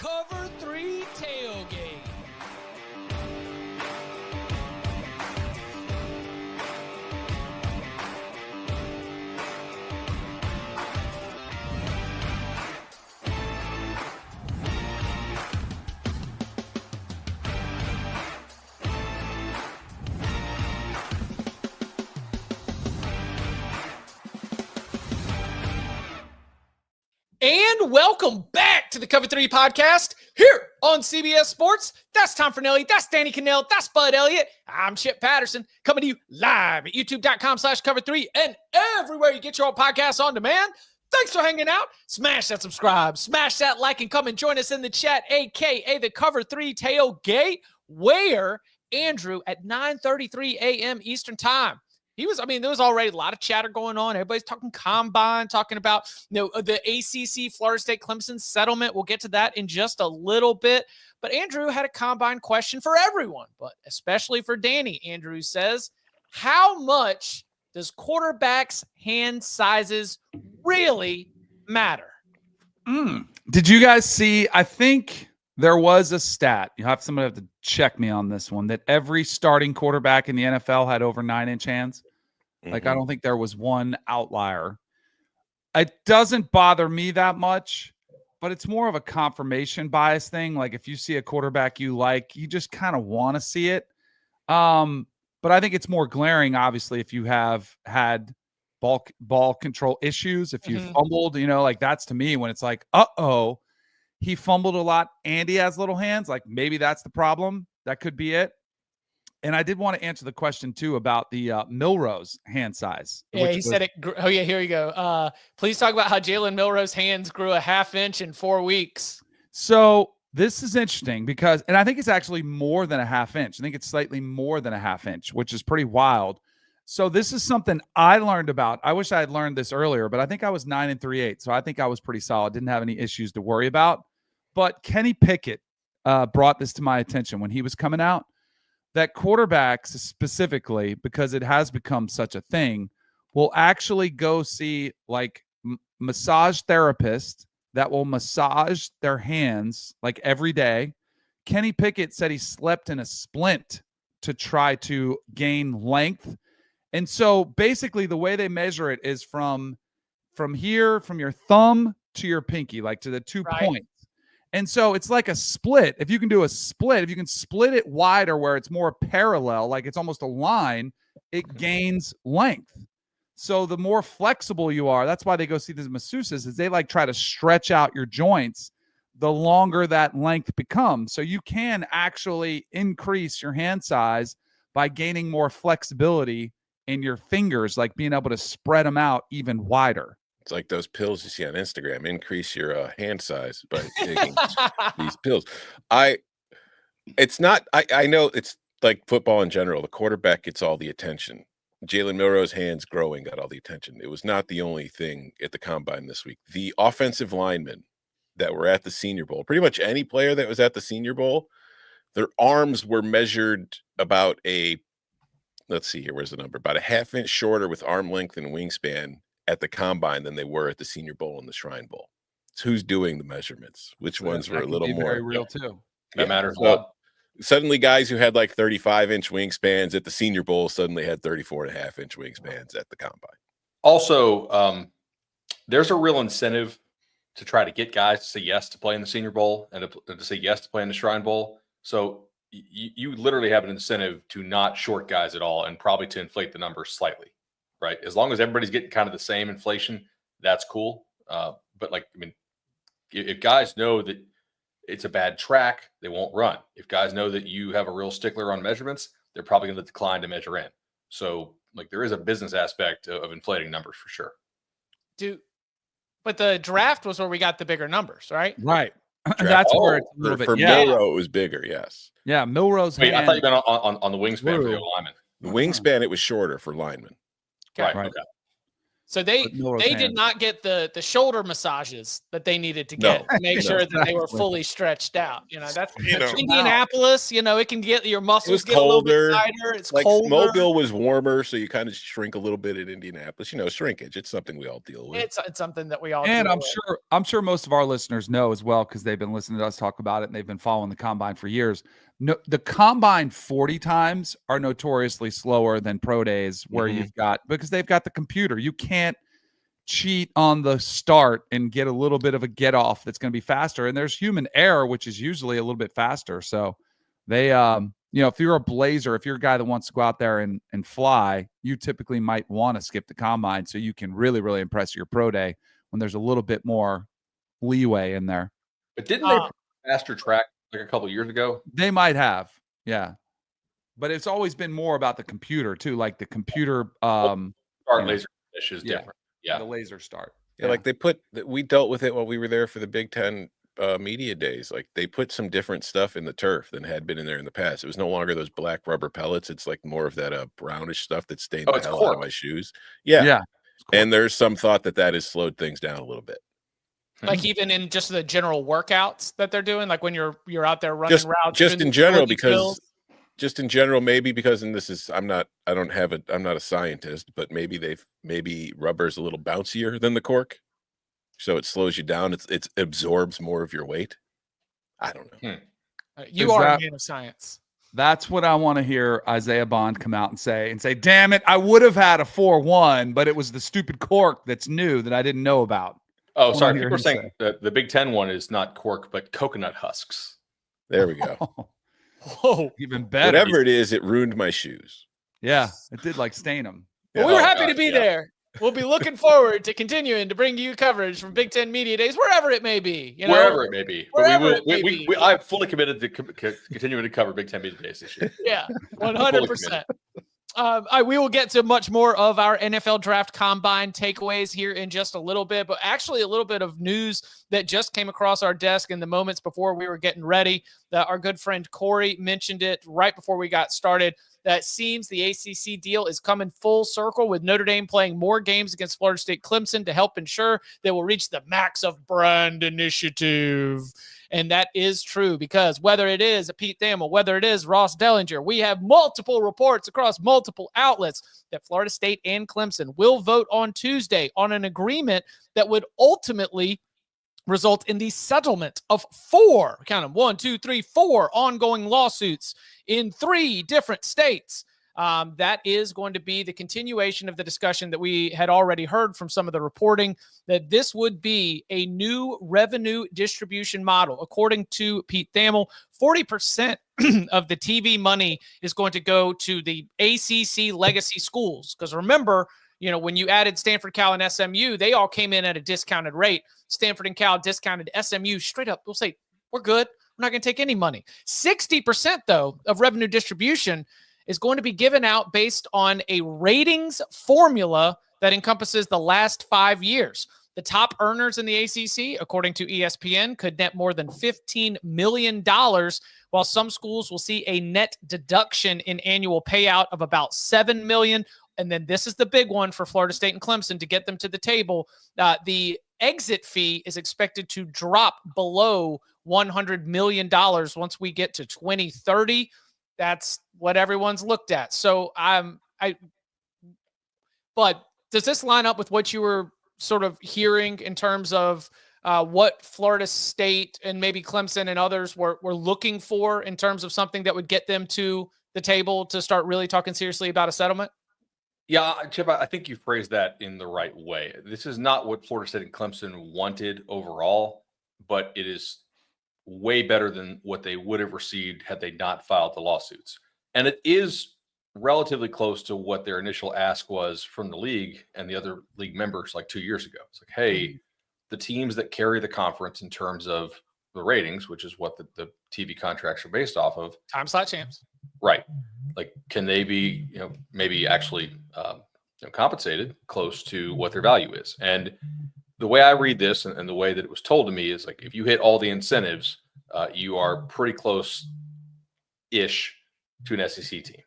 Cover 3 Tailgate. And welcome back to the Cover 3 podcast here on CBS Sports. That's Tom Fornelli. That's Danny Kanell. That's Bud Elliott. I'm Chip Patterson coming to you live at youtube.com/cover3 and everywhere you get your own podcasts on demand. Thanks for hanging out. Smash that subscribe. Smash that like and come and join us in the chat, a.k.a. the Cover 3 Tailgate, where Andrew at 9:33 a.m. Eastern Time. There was already a lot of chatter going on. Everybody's talking combine, talking about the ACC Florida State Clemson settlement. We'll get to that in just a little bit. But Andrew had a combine question for everyone, but especially for Danny. Andrew says, how much does quarterbacks' hand sizes really matter? Did you guys see? I think there was a stat. Somebody have to check me on this one, that every starting quarterback in the NFL had over 9-inch hands. Like, I don't think there was one outlier. It doesn't bother me that much, but it's more of a confirmation bias thing. Like, if you see a quarterback you like, you just kind of want to see it. But I think it's more glaring, obviously, if you have had ball control issues, if you fumbled, like that's to me when it's like, uh-oh, he fumbled a lot and he has little hands. Like, maybe that's the problem. That could be it. And I did want to answer the question, too, about the Milrose hand size. Yeah, he said it. Oh, yeah, here you go. Please talk about how Jalen Milrose's hands grew a half-inch in 4 weeks. So this is interesting because – and I think it's actually more than a half-inch. I think it's slightly more than a half-inch, which is pretty wild. So this is something I learned about. I wish I had learned this earlier, but I think I was 9 3/8. So I think I was pretty solid. Didn't have any issues to worry about. But Kenny Pickett brought this to my attention when he was coming out. That quarterbacks specifically, because it has become such a thing, will actually go see like massage therapists that will massage their hands like every day. Kenny Pickett said he slept in a splint to try to gain length. And so basically the way they measure it is from here, from your thumb to your pinky, like to the 2 points. And so it's like a split. If you can do a split, if you can split it wider where it's more parallel, like it's almost a line, it gains length. So the more flexible you are, that's why they go see these masseuses, is they like try to stretch out your joints the longer that length becomes. So you can actually increase your hand size by gaining more flexibility in your fingers, like being able to spread them out even wider. It's like those pills you see on Instagram. Increase your hand size by taking these pills. I know it's like football in general. The quarterback gets all the attention. Jalen Milrose's hands growing got all the attention. It was not the only thing at the combine this week. The offensive linemen that were at the Senior Bowl, pretty much any player that was at the Senior Bowl, their arms were measured about let's see here, where's the number? About a half-inch shorter with arm length and wingspan at the combine than they were at the Senior Bowl and the Shrine Bowl. So who's doing the measurements? Which ones were a little more very real too? That matters a lot. Suddenly guys who had like 35-inch wingspans at the Senior Bowl suddenly had 34.5-inch wingspans at the combine. Also, there's a real incentive to try to get guys to say yes to play in the Senior Bowl and to say yes to play in the Shrine Bowl. So you literally have an incentive to not short guys at all and probably to inflate the numbers slightly. Right. As long as everybody's getting kind of the same inflation, that's cool. But if guys know that it's a bad track, they won't run. If guys know that you have a real stickler on measurements, they're probably going to decline to measure in. So there is a business aspect of inflating numbers for sure. But the draft was where we got the bigger numbers, right? Right. That's where it's a little bit. For Milroe, it was bigger. Yes. Yeah. Milrose's hand. I thought you meant on the wingspan for the lineman. The wingspan, it was shorter for linemen. Right. Right. Okay. So they Milrose did hands. not get the shoulder massages that they needed to No, get to make no. sure that they were Exactly. fully stretched out. That's You know, Indianapolis. It can get your it muscles was get a little colder. bit tighter. It's Like colder. Mobile was warmer, so you kind of shrink a little bit in Indianapolis. Shrinkage. It's something we all deal with. It's something that we all And deal with. I'm sure most of our listeners know as well, because they've been listening to us talk about it and they've been following the combine for years. No, the combine 40 times are notoriously slower than pro days, where because they've got the computer. You can't cheat on the start and get a little bit of a get off that's going to be faster. And there's human error, which is usually a little bit faster. So they, if you're a blazer, if you're a guy that wants to go out there and fly, you typically might want to skip the combine so you can really, really impress your pro day when there's a little bit more leeway in there. But didn't they faster track like a couple years ago? They might have, yeah. But it's always been more about the computer too, like the computer. Start laser finish is different. Yeah, the laser start. Yeah, like we dealt with it while we were there for the Big Ten media days. Like they put some different stuff in the turf than had been in there in the past. It was no longer those black rubber pellets. It's like more of that brownish stuff that stained the hell out of my shoes. Yeah. And there's some thought that has slowed things down a little bit. Like even in just the general workouts that they're doing, like when you're out there running routes. Just in general, maybe because, and this is, I'm not a scientist, but maybe rubber's a little bouncier than the cork. So it slows you down. It absorbs more of your weight. I don't know. You are a man of science. That's what I want to hear Isaiah Bond come out and say, damn it, I would have had a 4-1, but it was the stupid cork that's new that I didn't know about. Oh, sorry. People are saying the Big Ten one is not cork, but coconut husks. There we go. Whoa, even better. Whatever it is, it ruined my shoes. Yeah, it did stain them. Well, we were happy to be there. We'll be looking forward to continuing to bring you coverage from Big Ten Media Days, wherever it may be. Wherever it may be. But I'm fully committed to continuing to cover Big Ten Media Days this year. Yeah, 100%. We will get to much more of our NFL Draft Combine takeaways here in just a little bit, but actually a little bit of news that just came across our desk in the moments before we were getting ready. Our good friend Corey mentioned it right before we got started. That seems the ACC deal is coming full circle, with Notre Dame playing more games against Florida State Clemson to help ensure they will reach the Max of Brand initiative. And that is true, because whether it is Pete Thamel, whether it is Ross Dellinger, we have multiple reports across multiple outlets that Florida State and Clemson will vote on Tuesday on an agreement that would ultimately result in the settlement of 4 ongoing lawsuits in 3 different states. That is going to be the continuation of the discussion that we had already heard from some of the reporting, that this would be a new revenue distribution model. According to Pete Thamel, 40% of the TV money is going to go to the ACC legacy schools. Because remember, when you added Stanford, Cal, and SMU, they all came in at a discounted rate. Stanford and Cal discounted, SMU straight up, we'll say, we're good. We're not going to take any money. 60%, though, of revenue distribution is going to be given out based on a ratings formula that encompasses the last 5 years. The top earners in the ACC, according to ESPN, could net more than $15 million, while some schools will see a net deduction in annual payout of about $7 million. And then this is the big one for Florida State and Clemson to get them to the table. The exit fee is expected to drop below $100 million once we get to 2030. That's what everyone's looked at. So but does this line up with what you were sort of hearing in terms of what Florida State and maybe Clemson and others were looking for in terms of something that would get them to the table to start really talking seriously about a settlement? Yeah, Chip, I think you phrased that in the right way. This is not what Florida State and Clemson wanted overall, but it is way better than what they would have received had they not filed the lawsuits. And it is relatively close to what their initial ask was from the league and the other league members like 2 years ago. It's like, hey, the teams that carry the conference in terms of the ratings, which is what the TV contracts are based off of. Time slot champs. Right. Like, can they be, maybe actually compensated close to what their value is? And the way I read this and the way that it was told to me is like, if you hit all the incentives, you are pretty close-ish to an SEC team.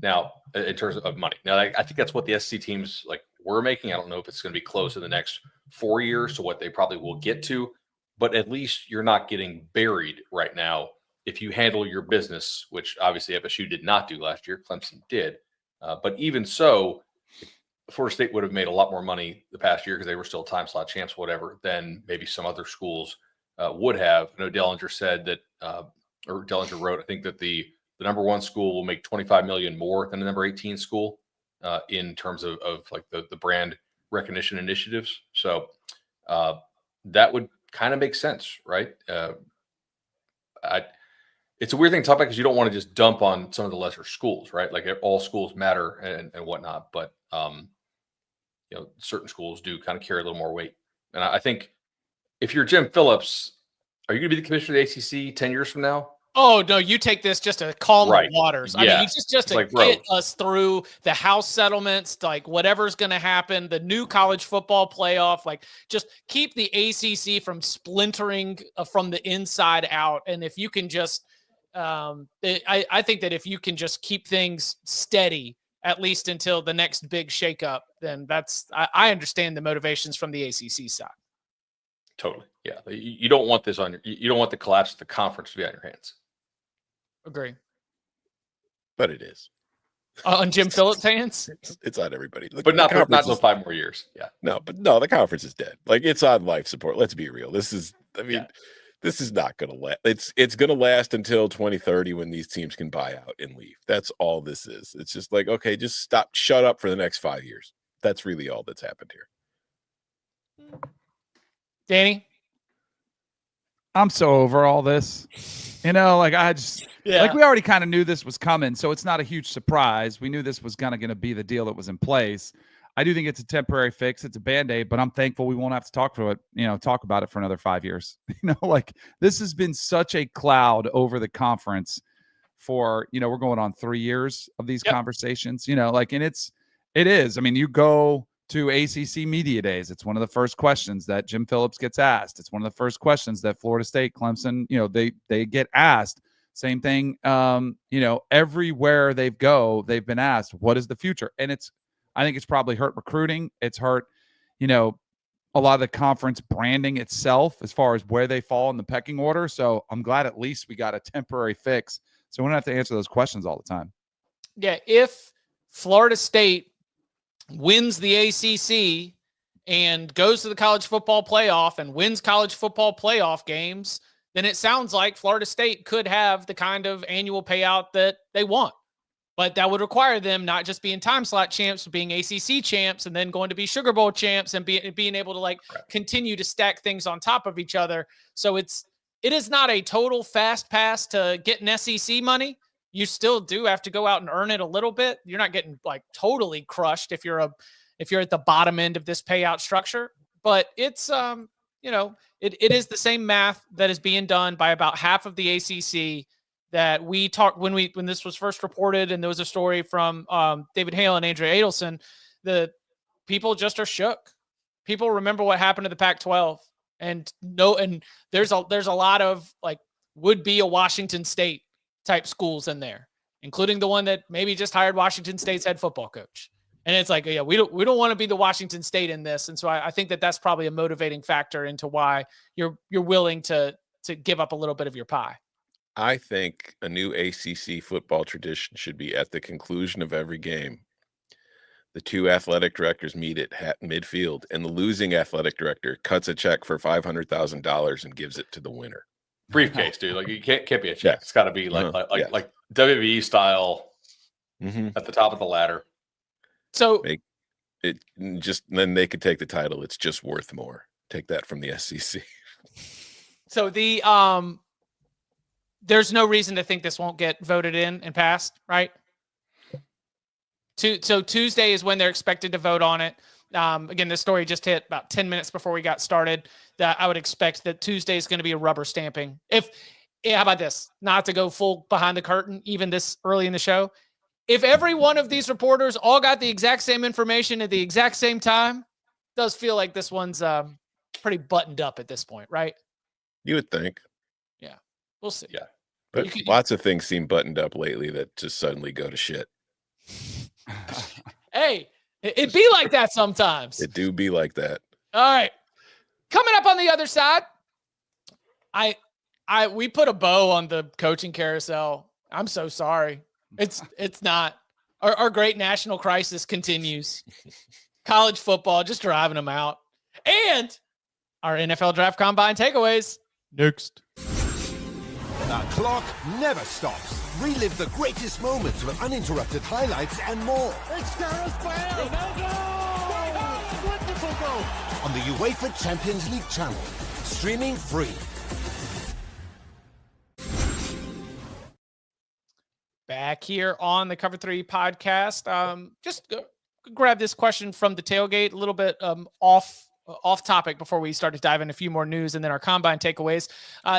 Now, in terms of money. Now, I think that's what the SEC teams like we're making. I don't know if it's going to be close in the next 4 years to what they probably will get to, but at least you're not getting buried right now if you handle your business, which obviously FSU did not do last year. Clemson did. But even so, Florida State would have made a lot more money the past year because they were still time slot champs, whatever, than maybe some other schools would have. I know Dellinger said that, or Dellinger wrote, I think that the number 1 school will make $25 million more than the number 18 school in terms of like the brand recognition initiatives. So that would kind of make sense, right? It's a weird thing to talk about because you don't want to just dump on some of the lesser schools, right? Like all schools matter and whatnot, but certain schools do kind of carry a little more weight. And I think if you're Jim Phillips, are you going to be the commissioner of the ACC 10 years from now? Oh, no, you take this just to calm the waters. Yeah. I mean, just to get us through the House settlements, like whatever's going to happen, the new college football playoff, like just keep the ACC from splintering from the inside out. And if you can just, I think that if you can just keep things steady, at least until the next big shakeup, then I understand the motivations from the ACC side. Totally. Yeah. You don't want this you don't want the collapse of the conference to be on your hands. Agree. But it is. On Jim Phillips' hands? It's on everybody. But not for 5 more years. Yeah. No, the conference is dead. Like, it's on life support. Let's be real. This is not going to last. It's going to last until 2030 when these teams can buy out and leave. That's all this is. It's just like, okay, just shut up for the next 5 years. That's really all that's happened here. Danny? I'm so over all this. Like we already kind of knew this was coming, so it's not a huge surprise. We knew this was going to be the deal that was in place. I do think it's a temporary fix. It's a Band-Aid, but I'm thankful we won't have to talk about it for another 5 years. This has been such a cloud over the conference for, we're going on 3 years of these conversations, and it is. I mean, you go to ACC media days. It's one of the first questions that Jim Phillips gets asked. It's one of the first questions that Florida State, Clemson, they get asked. Same thing. Everywhere they've been asked, what is the future? And I think it's probably hurt recruiting. It's hurt, a lot of the conference branding itself as far as where they fall in the pecking order. So I'm glad at least we got a temporary fix. So we don't have to answer those questions all the time. Yeah. If Florida State wins the ACC and goes to the college football playoff and wins college football playoff games, then it sounds like Florida State could have the kind of annual payout that they want. But that would require them not just being time slot champs, but being ACC champs and then going to be Sugar Bowl champs and being able to continue to stack things on top of each other. So it is not a total fast pass to getting SEC money. You still do have to go out and earn it a little bit. You're not getting totally crushed if you're at the bottom end of this payout structure, but it's it is the same math that is being done by about half of the ACC that we talked when this was first reported, and there was a story from David Hale and Andrea Adelson. The people just are shook. People remember what happened to the Pac-12, and there's a lot of would be a Washington State type schools in there, including the one that maybe just hired Washington State's head football coach. And it's we don't want to be the Washington State in this. And so I think that that's probably a motivating factor into why you're willing to give up a little bit of your pie. I think a new ACC football tradition should be at the conclusion of every game. The two athletic directors meet at midfield, and the losing athletic director cuts a check for $500,000 and gives it to the winner. Briefcase, dude. You can't be a check. It's got to be like WWE style at the top of the ladder. So then they could take the title. It's just worth more. Take that from the SEC. So there's no reason to think this won't get voted in and passed, right? So Tuesday is when they're expected to vote on it. Again, this story just hit about 10 minutes before we got started. That I would expect that Tuesday is going to be a rubber stamping. How about this? Not to go full behind the curtain, even this early in the show. If every one of these reporters all got the exact same information at the exact same time, it does feel like this one's pretty buttoned up at this point, right? You would think. Yeah, we'll see. Yeah, but lots of things seem buttoned up lately that just suddenly go to shit. Hey, It be like that sometimes. It do be like that. All right. Coming up on the other side, we put a bow on the coaching carousel. I'm so sorry. It's not. Our great national crisis continues. College football, just driving them out. And our NFL Draft Combine takeaways. Next. The clock never stops. Relive the greatest moments with uninterrupted highlights and more. It's Carousel! Wonderful goal! On the UEFA Champions League channel. Streaming free. Back here on the Cover 3 podcast. Just grab this question from the tailgate, a little bit off topic before we start to dive in a few more news and then our combine takeaways.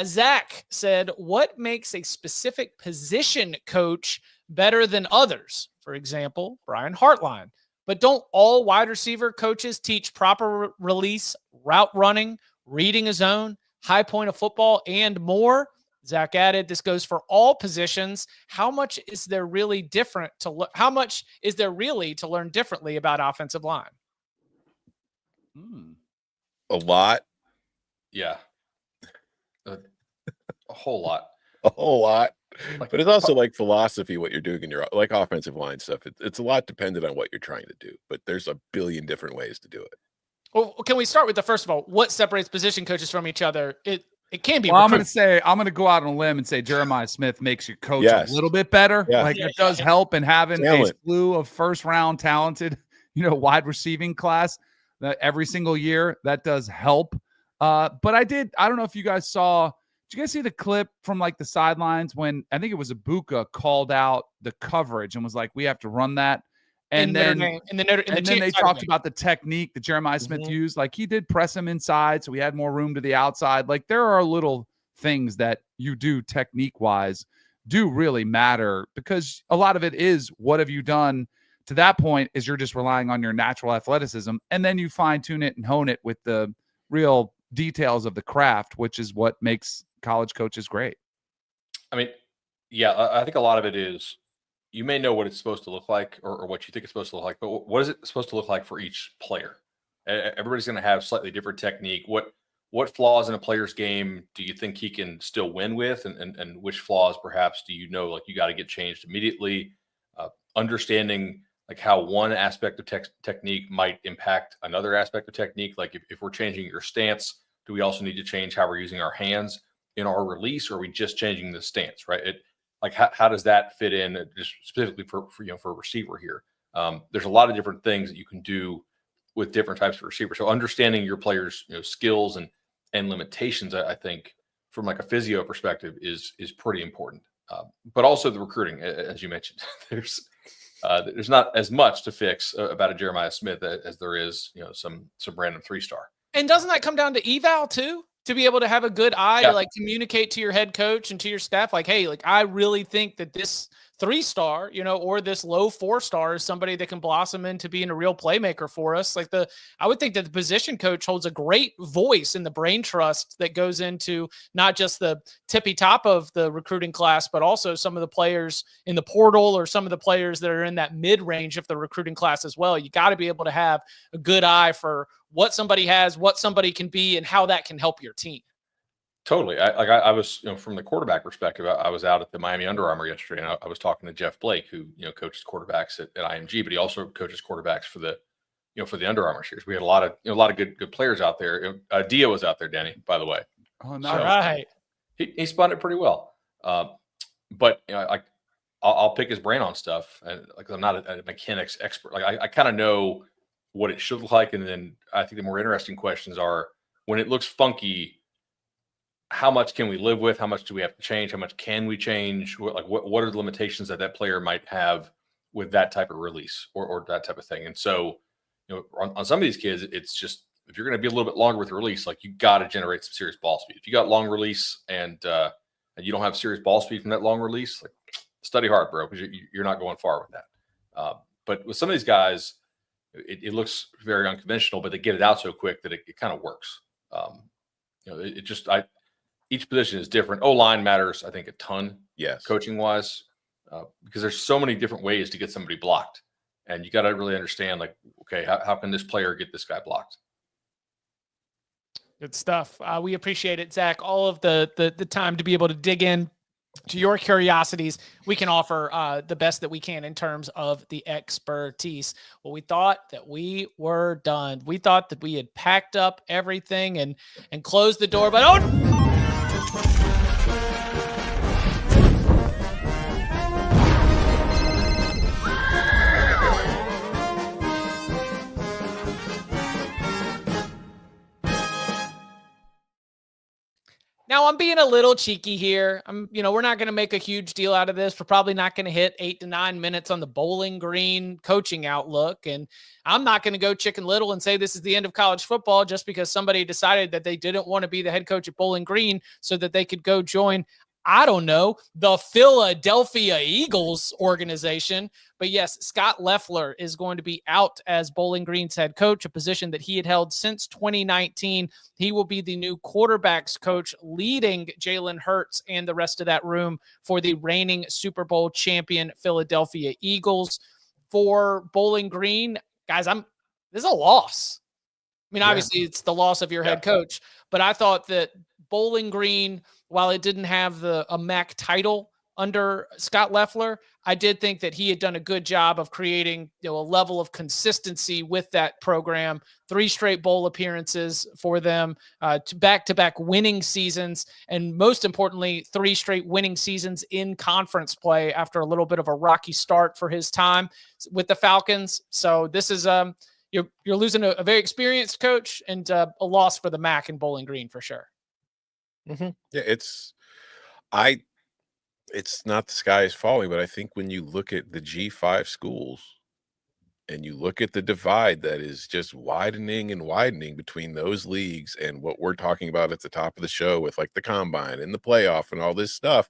Zach said, what makes a specific position coach better than others? For example, Brian Hartline. But don't all wide receiver coaches teach proper release, route running, reading a zone, high point of football, and more? Zach added, this goes for all positions. How much is there really to learn differently about offensive line? A lot. Yeah. A whole lot. A whole lot. But it's also like philosophy, what you're doing in your like offensive line stuff. It's a lot dependent on what you're trying to do, but there's a billion different ways to do it. Well, can we start with first of all, what separates position coaches from each other? It can be. Well, I'm going to go out on a limb and say Jeremiah Smith makes your coach a little bit better. Yeah. Like it does help in having a slew of first round talented, wide receiving class that every single year. That does help. But I don't know if you guys saw. Did you guys see the clip from like the sidelines when I think it was Ibuka called out the coverage and was like, we have to run that. And then they talked about the technique that Jeremiah Smith used. Like he did press him inside, so he had more room to the outside. Like there are little things that you do technique-wise do really matter because a lot of it is what have you done to that point is you're just relying on your natural athleticism, and then you fine-tune it and hone it with the real details of the craft, which is what makes college coaches great. I mean, yeah, I think a lot of it is you may know what it's supposed to look like or what you think it's supposed to look like, but what is it supposed to look like for each player? Everybody's going to have slightly different technique. What flaws in a player's game do you think he can still win with? And which flaws perhaps do you know, like you got to get changed immediately? Understanding like how one aspect of technique might impact another aspect of technique. Like if we're changing your stance, do we also need to change how we're using our hands in our release, or are we just changing the stance, right? Like how does that fit in just specifically for a receiver here? There's a lot of different things that you can do with different types of receivers. So understanding your players' skills and limitations, I think from like a physio perspective is pretty important. But also the recruiting, as you mentioned, there's not as much to fix about a Jeremiah Smith as there is some random 3-star. And doesn't that come down to eval too? To be able to have a good eye to like communicate to your head coach and to your staff, like, hey, like I really think that this 3-star, or this low 4-star is somebody that can blossom into being a real playmaker for us. Like I would think that the position coach holds a great voice in the brain trust that goes into not just the tippy top of the recruiting class, but also some of the players in the portal or some of the players that are in that mid range of the recruiting class as well. You got to be able to have a good eye for what somebody has, what somebody can be, and how that can help your team. Totally. I was, from the quarterback perspective, I was out at the Miami Under Armour yesterday, and I was talking to Jeff Blake, who, coaches quarterbacks at IMG, but he also coaches quarterbacks for the Under Armour series. We had a lot of good players out there. Dia was out there, Danny, by the way. Oh, nice. All right. He spun it pretty well. But I'll pick his brain on stuff, and like I'm not a mechanics expert. Like I kind of know what it should look like, and then I think the more interesting questions are when it looks funky. How much can we live with? How much do we have to change? How much can we change? What are the limitations that player might have with that type of release or that type of thing? And so, on some of these kids, it's just if you're going to be a little bit longer with the release, like you got to generate some serious ball speed. If you got long release and you don't have serious ball speed from that long release, like study hard, bro, because you're not going far with that. But with some of these guys, it looks very unconventional, but they get it out so quick that it kind of works. Each position is different. O-line matters, I think, a ton. Yes. Coaching wise, because there's so many different ways to get somebody blocked. And you got to really understand, like, okay, how can this player get this guy blocked? Good stuff. We appreciate it, Zach. All of the time to be able to dig in to your curiosities. We can offer the best that we can in terms of the expertise. Well, we thought that we were done. We thought that we had packed up everything and closed the door, but now I'm being a little cheeky here. We're not going to make a huge deal out of this. We're probably not going to hit 8 to 9 minutes on the Bowling Green coaching outlook. And I'm not going to go Chicken Little and say this is the end of college football just because somebody decided that they didn't want to be the head coach at Bowling Green so that they could go join, I don't know, the Philadelphia Eagles organization. But yes, Scott Loeffler is going to be out as Bowling Green's head coach, a position that he had held since 2019. He will be the new quarterbacks coach, leading Jalen Hurts and the rest of that room for the reigning Super Bowl champion Philadelphia Eagles. For Bowling Green, guys, this is a loss. I mean, obviously it's the loss of your head coach, but I thought that Bowling Green, while it didn't have a MAC title under Scott Loeffler, I did think that he had done a good job of creating a level of consistency with that program. 3 straight bowl appearances for them, back-to-back winning seasons, and most importantly, 3 straight winning seasons in conference play after a little bit of a rocky start for his time with the Falcons. So this is you're losing a very experienced coach and a loss for the MAC and Bowling Green for sure. Mm-hmm. Yeah, it's not the sky is falling, but I think when you look at the G5 schools and you look at the divide that is just widening and widening between those leagues and what we're talking about at the top of the show with like the combine and the playoff and all this stuff,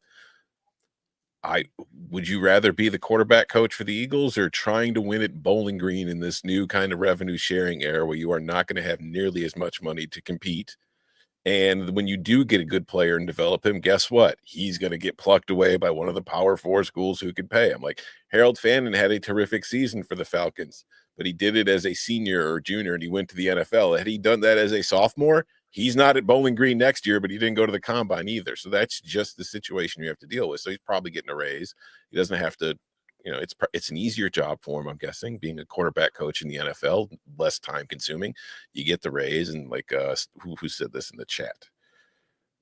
would you rather be the quarterback coach for the Eagles or trying to win at Bowling Green in this new kind of revenue sharing era where you are not going to have nearly as much money to compete? And when you do get a good player and develop him, guess what? He's going to get plucked away by one of the Power 4 schools who could pay him. Like Harold Fannin had a terrific season for the Falcons, but he did it as a senior or junior and he went to the NFL. Had he done that as a sophomore, he's not at Bowling Green next year, but he didn't go to the combine either. So that's just the situation you have to deal with. So he's probably getting a raise. He doesn't have to, it's an easier job for him, I'm guessing, being a quarterback coach in the NFL, less time consuming. You get the raise, and like who said this in the chat?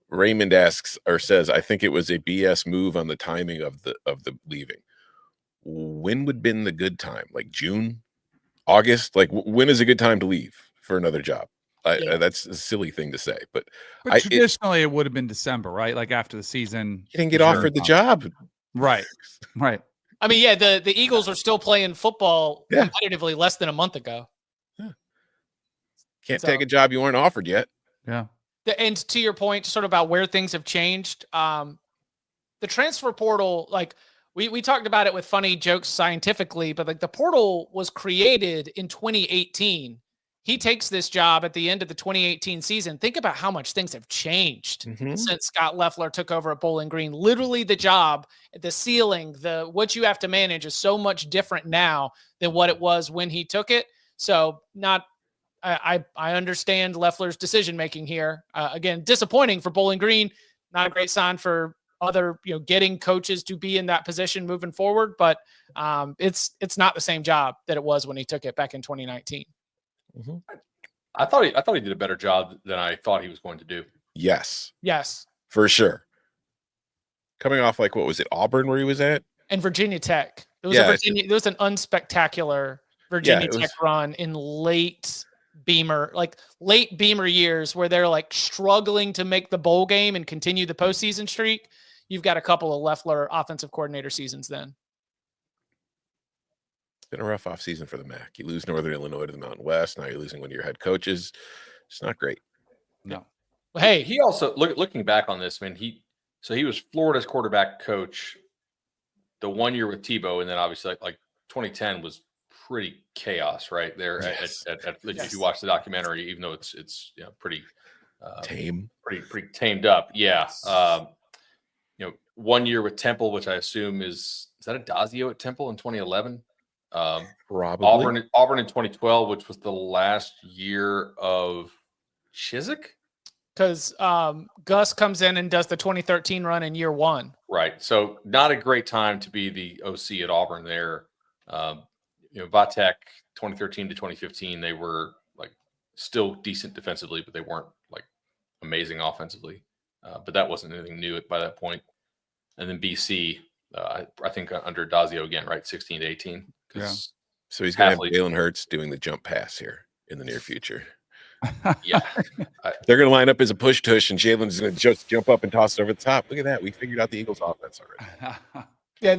Raymond asks or says, I think it was a BS move on the timing of the leaving. When would have been the good time? Like June, August? Like when is a good time to leave for another job? That's a silly thing to say, but traditionally it would have been December, right? Like after the season, you didn't get offered the job, right? I mean, yeah, the Eagles are still playing football competitively less than a month ago. Yeah. Can't take a job you weren't offered yet. Yeah. And to your point, sort of about where things have changed, the transfer portal, like we talked about it with funny jokes scientifically, but like the portal was created in 2018. He takes this job at the end of the 2018 season. Think about how much things have changed since Scott Loeffler took over at Bowling Green. Literally the job, the ceiling, what you have to manage is so much different now than what it was when he took it. So I understand Loeffler's decision-making here. Again, disappointing for Bowling Green. Not a great sign for other, getting coaches to be in that position moving forward, but it's not the same job that it was when he took it back in 2019. Mm-hmm. I thought he did a better job than I thought he was going to do. Yes, for sure. Coming off like what was it, Auburn, where he was at, and Virginia Tech. It was an unspectacular Virginia Tech run in late Beamer years where they're like struggling to make the bowl game and continue the postseason streak. You've got a couple of Loeffler offensive coordinator seasons then. Been a rough offseason for the MAC. You lose Northern Illinois to the Mountain West. Now you're losing one of your head coaches. It's not great. No. Well, hey, he also looking back on this, man. He was Florida's quarterback coach the 1 year with Tebow, and then obviously like 2010 was pretty chaos right there. Yes. If you watch the documentary, even though it's pretty tame, pretty tamed up. Yeah. 1 year with Temple, which I assume is that Adazio at Temple in 2011. Probably. Auburn in 2012, which was the last year of Chiswick. Because Gus comes in and does the 2013 run in year one. Right. So not a great time to be the OC at Auburn there. Vatek 2013 to 2015, they were like still decent defensively, but they weren't like amazing offensively. But that wasn't anything new by that point. And then BC, I think under Dazio again, right? 16 to 18. Yeah. So he's going to have Jalen Hurts doing the jump pass here in the near future. Yeah. They're going to line up as a push tush, and Jalen's going to just jump up and toss it over the top. Look at that. We figured out the Eagles offense already. Yeah,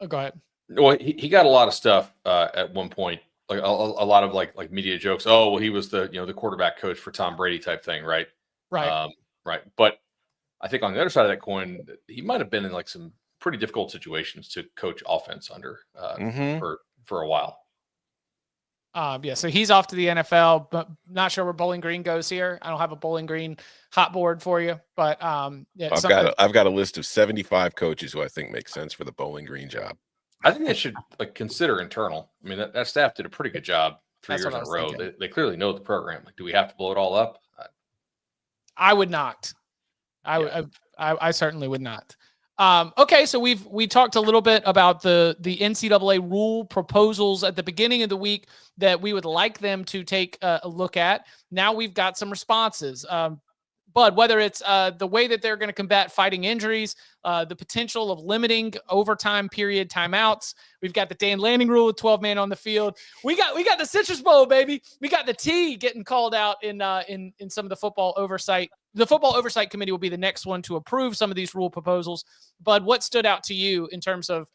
go ahead. Well, he got a lot of stuff at one point, like a lot of like media jokes. Oh, well, he was the quarterback coach for Tom Brady type thing, right? Right. Right. But I think on the other side of that coin, he might have been in like some pretty difficult situations to coach offense under for a while. Yeah, so he's off to the NFL, but not sure where Bowling Green goes here. I don't have a Bowling Green hot board for you, but yeah, I've got a list of 75 coaches who I think make sense for the Bowling Green job. I think they should consider internal. I mean, that staff did a pretty good job 3 years in a row. They clearly know the program. Like, do we have to blow it all up? I would not. I certainly would not. Okay, so we talked a little bit about the NCAA rule proposals at the beginning of the week that we would like them to take a look at. Now we've got some responses. Bud, whether it's the way that they're going to combat fighting injuries, the potential of limiting overtime period timeouts. We've got the Dan Lanning rule with 12 man on the field. We got the Citrus Bowl, baby. We got the T getting called out in some of the football oversight. The Football Oversight Committee will be the next one to approve some of these rule proposals. Bud, what stood out to you in terms of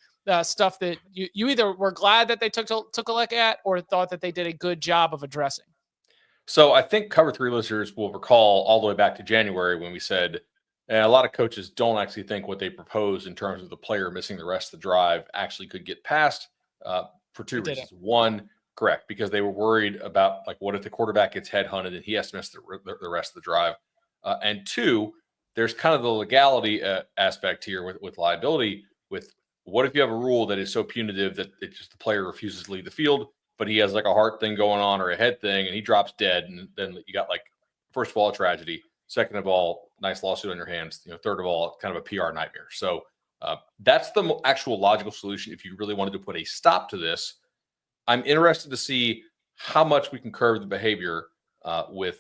stuff that you either were glad that they took a look at or thought that they did a good job of addressing? So I think Cover 3 listeners will recall all the way back to January when we said a lot of coaches don't actually think what they proposed in terms of the player missing the rest of the drive actually could get passed for 2 reasons. One, correct, because they were worried about like what if the quarterback gets headhunted and he has to miss the rest of the drive. And 2, there's kind of the legality aspect here with liability. With what if you have a rule that is so punitive that the player refuses to leave the field, but he has like a heart thing going on or a head thing and he drops dead. And then you got like, first of all, a tragedy. Second of all, nice lawsuit on your hands. Third of all, kind of a PR nightmare. So that's the actual logical solution. If you really wanted to put a stop to this, I'm interested to see how much we can curb the behavior with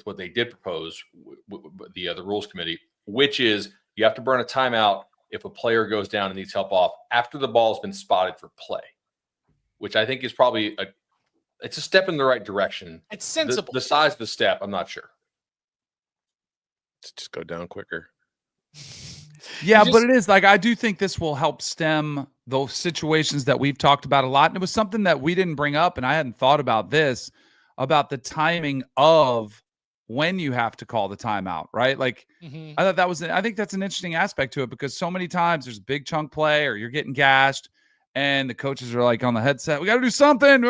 what they did propose, the Rules Committee, which is you have to burn a timeout if a player goes down and needs help off after the ball has been spotted for play, which I think is probably it's a step in the right direction. It's sensible. The size of the step, I'm not sure. Just go down quicker. Yeah, but it is like, I do think this will help stem those situations that we've talked about a lot. And it was something that we didn't bring up, and I hadn't thought about this, about the timing of when you have to call the timeout, right? Like, I think that's an interesting aspect to it, because so many times there's a big chunk play or you're getting gashed and the coaches are like on the headset, we got to do something.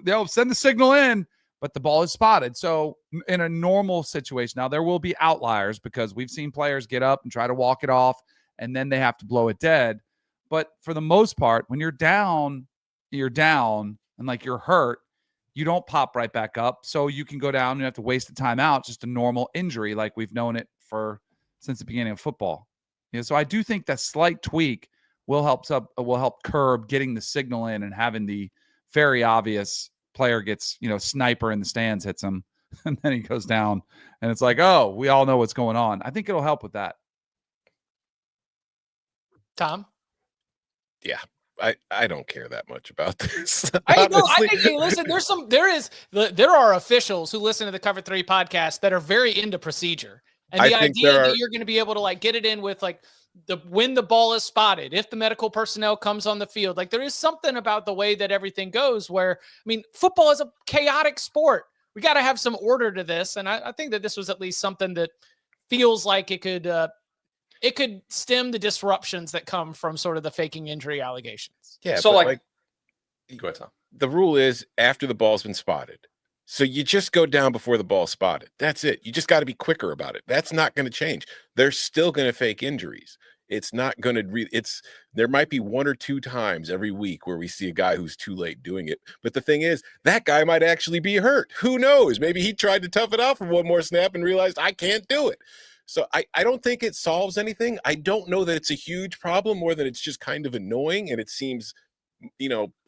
They'll send the signal in, but the ball is spotted. So in a normal situation, now there will be outliers because we've seen players get up and try to walk it off and then they have to blow it dead. But for the most part, when you're down and like you're hurt, you don't pop right back up. So you can go down and you have to waste the timeout, just a normal injury like we've known it for since the beginning of football. So I do think that slight tweak will help curb getting the signal in and having the very obvious player gets, sniper in the stands hits him and then he goes down and it's like, oh, we all know what's going on. I think it'll help with that. Tom? Yeah. I don't care that much about this. I think, hey, listen, there are officials who listen to the Cover 3 podcast that are very into procedure. And the idea that you're going to be able to like get it in with like when the ball is spotted, if the medical personnel comes on the field, like there is something about the way that everything goes where, football is a chaotic sport. We got to have some order to this. And I think that this was at least something that feels like it could stem the disruptions that come from sort of the faking injury allegations. Yeah. So go ahead, Tom. The rule is after the ball's been spotted. So you just go down before the ball's spotted. That's it. You just got to be quicker about it. That's not going to change. They're still going to fake injuries. It's not going to there might be 1 or 2 times every week where we see a guy who's too late doing it. But the thing is, that guy might actually be hurt. Who knows? Maybe he tried to tough it out for one more snap and realized I can't do it. So I don't think it solves anything. I don't know that it's a huge problem, more than it's just kind of annoying. And it seems,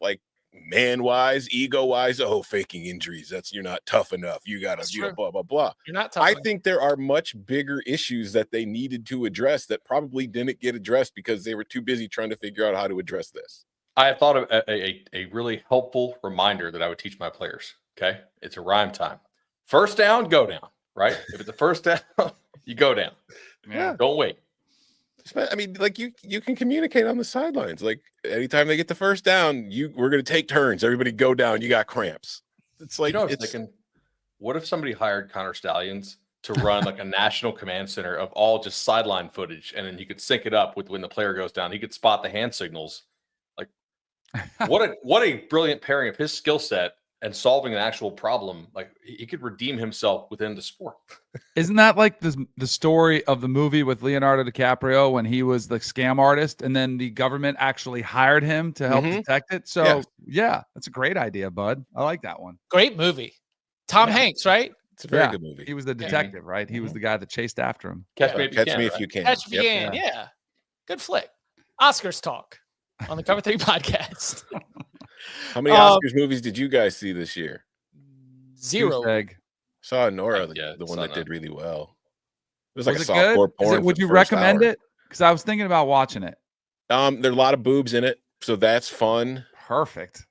like man-wise, ego-wise, faking injuries. You're not tough enough. You got to, blah, blah, blah. You're not tough I enough. think there are much bigger issues that they needed to address that probably didn't get addressed because they were too busy trying to figure out how to address this. I have thought of a really helpful reminder that I would teach my players. Okay. It's a rhyme time. First down, go down, right? If it's a first down, you go down. Yeah. Don't wait. I mean, like you can communicate on the sidelines. Like anytime they get the first down, we're going to take turns. Everybody go down. You got cramps. It's like, I was thinking, what if somebody hired Connor Stallions to run like a national command center of all just sideline footage, and then he could sync it up with when the player goes down. He could spot the hand signals. Like, what a brilliant pairing of his skill set and solving an actual problem. Like, he could redeem himself within the sport. Isn't that like the story of the movie with Leonardo DiCaprio when he was the scam artist and then the government actually hired him to help detect it? So yeah, that's a great idea, Bud. I like that one. Great movie. Tom Hanks, right? It's a very good movie. He was the detective, right? He was the guy that chased after him. Catch me if you can. Catch me in. Yeah. Good flick. Oscars talk on the Cover 3 podcast. How many Oscars movies did you guys see this year? 0. Saw Nora, the one that did really well. It was like was a softcore porn. Would you recommend it? Because I was thinking about watching it. There are a lot of boobs in it, so that's fun. Perfect.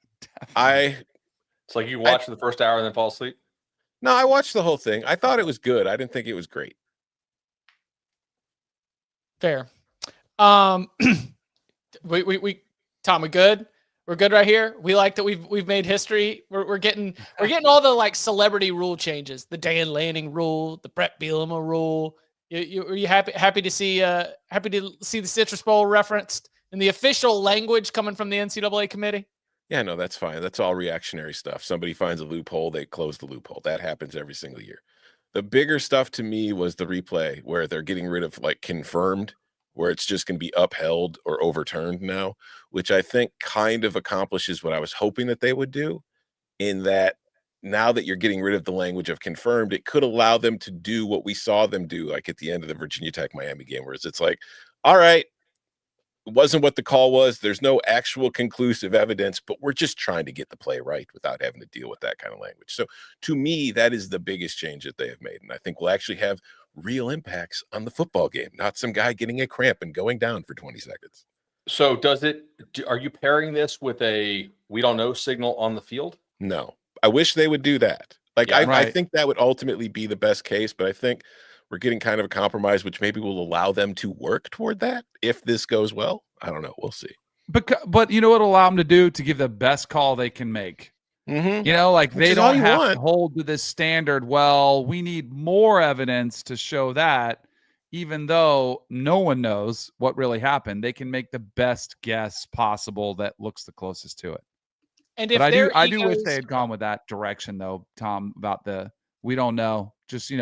It's like you watch the first hour and then fall asleep. No, I watched the whole thing. I thought it was good. I didn't think it was great. Fair. Tom, we good? We're good right here. We like that we've made history. We're getting all the like celebrity rule changes. The Dan Lanning rule, the Brett Bielema rule. Are you happy to see the Citrus Bowl referenced in the official language coming from the NCAA committee? Yeah, no, that's fine. That's all reactionary stuff. Somebody finds a loophole, they close the loophole. That happens every single year. The bigger stuff to me was the replay where they're getting rid of like confirmed, where it's just going to be upheld or overturned now, which I think kind of accomplishes what I was hoping that they would do, in that now that you're getting rid of the language of confirmed, it could allow them to do what we saw them do like at the end of the Virginia Tech Miami game, whereas it's like, all right, it wasn't what the call was. There's no actual conclusive evidence, but we're just trying to get the play right without having to deal with that kind of language. So to me, that is the biggest change that they have made. And I think will actually have real impacts on the football game, not some guy getting a cramp and going down for 20 seconds. So are you pairing this with a we don't know signal on the field? No, I wish they would do that. Like, I think that would ultimately be the best case, but I think we're getting kind of a compromise, which maybe will allow them to work toward that if this goes well. I don't know. We'll see. But you know what it'll allow them to do? To give the best call they can make. Like they don't have to hold to this standard. Well, we need more evidence to show that, even though no one knows what really happened, they can make the best guess possible that looks the closest to it. And if I do wish they had gone with that direction, though, Tom, about we don't know. Just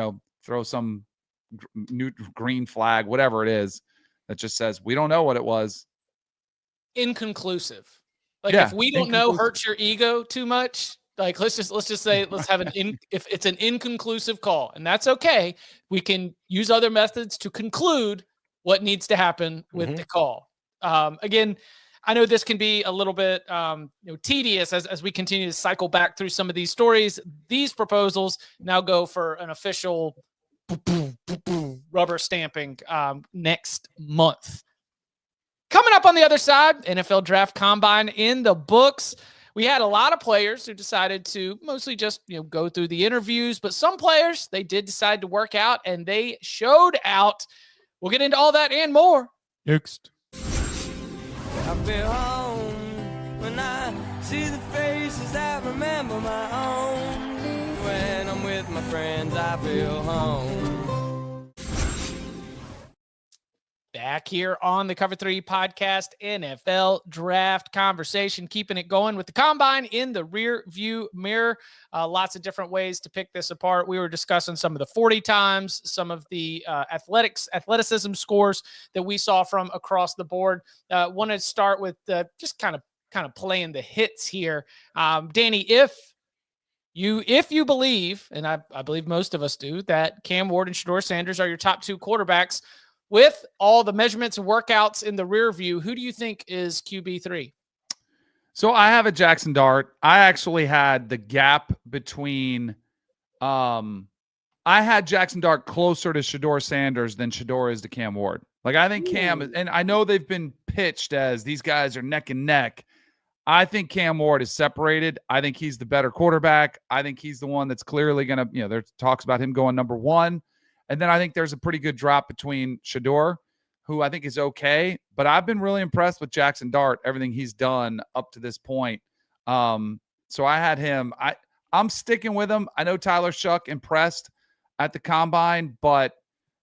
throw some new green flag, whatever it is, that just says we don't know what it was. Inconclusive. Like if we don't know hurts your ego too much, like let's just say let's have if it's an inconclusive call, and that's okay. We can use other methods to conclude what needs to happen with the call. Again, I know this can be a little bit tedious as we continue to cycle back through some of these stories. These proposals now go for an official rubber stamping next month. Coming up on the other side, NFL Draft Combine in the books. We had a lot of players who decided to mostly just go through the interviews, but some players, they did decide to work out, and they showed out. We'll get into all that and more next. I feel home when I see the faces that remember my own. When I'm with my friends, I feel home. Back here on the Cover 3 podcast, NFL draft conversation, keeping it going with the combine in the rear view mirror. Lots of different ways to pick this apart. We were discussing some of the 40 times, some of the athleticism scores that we saw from across the board. Want to start with just kind of playing the hits here. Danny, if you believe, and I believe most of us do, that Cam Ward and Shedeur Sanders are your top two quarterbacks, with all the measurements and workouts in the rear view, who do you think is QB3? So I have a Jackson Dart. I actually had the gap between I had Jackson Dart closer to Shedeur Sanders than Shedeur is to Cam Ward. Like, I think Cam, and I know they've been pitched as these guys are neck and neck. I think Cam Ward is separated. I think he's the better quarterback. I think he's the one that's clearly going to, there's talks about him going number one. And then I think there's a pretty good drop between Shedeur, who I think is okay. But I've been really impressed with Jackson Dart, everything he's done up to this point. So I had him. I'm sticking with him. I know Tyler Shuck impressed at the combine, but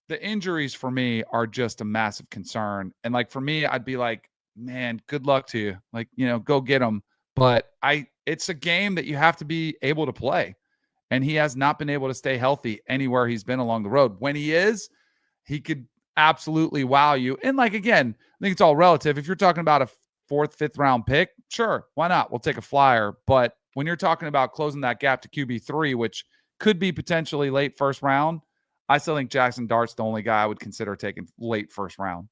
the injuries for me are just a massive concern. And like, for me, I'd be like, man, good luck to you. Like, go get him. But it's a game that you have to be able to play. And he has not been able to stay healthy anywhere he's been along the road. When he is, he could absolutely wow you. And like, again, I think it's all relative. If you're talking about a 4th, 5th round pick, sure, why not? We'll take a flyer. But when you're talking about closing that gap to QB3, which could be potentially late first round, I still think Jackson Dart's the only guy I would consider taking late first round.